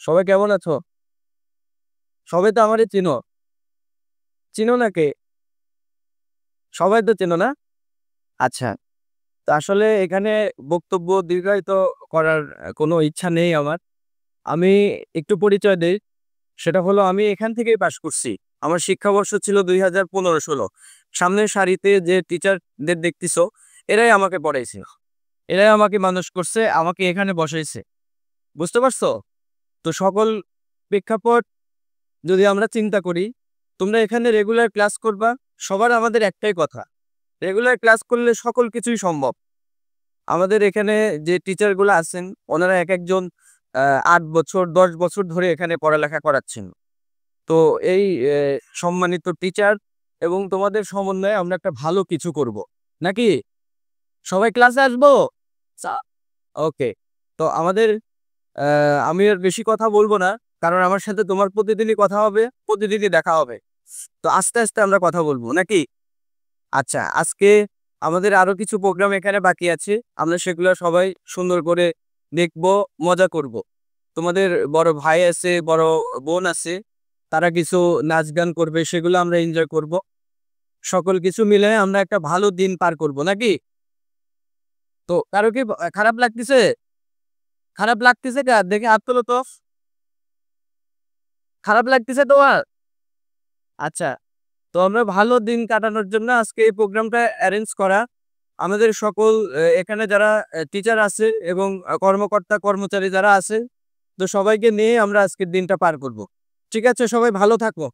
সবাই কেমন আছো? সবাই তো আমারই চিনো। চিনো নাকি? সবাই তো চেনো না? আচ্ছা। তো আসলে এখানে বক্তব্য দীর্ঘায়িত করার কোনো ইচ্ছা নেই আমার। আমি একটু পরিচয় দেই। সেটা হলো আমি এখান থেকেই পাস করছি। আমার শিক্ষাবর্ষ ছিল ২০১৫-১৬। সামনের সারিতে যে টিচারদের দেখতেছো, এরাই আমাকে পড়াইছে। এরাই আমাকে মানুষ করছে, আমাকে এখানে বসাইছে। বুঝতে পারছো? তো সকল প্রেক্ষাপট যদি আমরা চিন্তা করি, তোমরা এখানে রেগুলার ক্লাস করবা। সবার আমাদের একটাই কথা, রেগুলার ক্লাস করলে সকল কিছুই সম্ভব। আমাদের এখানে যে টিচারগুলো আছেন, ওনারা একেকজন ৮ বছর ১০ বছর ধরে এখানে পড়ালেখা করাচ্ছেন। তো এই সম্মানিত টিচার এবং তোমাদের সমন্বয়ে আমরা একটা ভালো কিছু করব। নাকি? সবাই ক্লাসে আসবো? সা ওকে। তো আমাদের আমি আর বেশি কথা বলব না। কারণ আমার সাথে তোমার প্রতিদিনই কথা হবে, প্রতিদিনই দেখা হবে। তো আস্তে, আস্তে আমরা কথা বলব। নাকি? আচ্ছা, আজকে আমাদের আরো কিছু প্রোগ্রাম এখানে বাকি আছে। আমরা সেগুলো সবাই সুন্দর করে দেখব, মজা করব। তোমাদের বড় ভাই আছে, বড় বোন আছে। তারা কিছু নাচ গান করবে, সেগুলো আমরা এনজয় করব। সকল কিছু মিলে আমরা একটা ভালো দিন পার করব। নাকি? তো কারো কি খারাপ লাগতেছে? খারাপ লাগতেছে কার? দেখে হাত তোলো তো। খারাপ লাগতেছে তোমার? আচ্ছা। তো আমরা ভালো দিন কাটানোর জন্য আজকে এই প্রোগ্রামটা অ্যারেঞ্জ করা। আমাদের সকল এখানে যারা টিচার আছে এবং কর্মকর্তা কর্মচারী যারা আছে, তো সবাইকে নিয়ে আমরা আজকের দিনটা পার করব। ঠিক আছে, সবাই ভালো থাকো।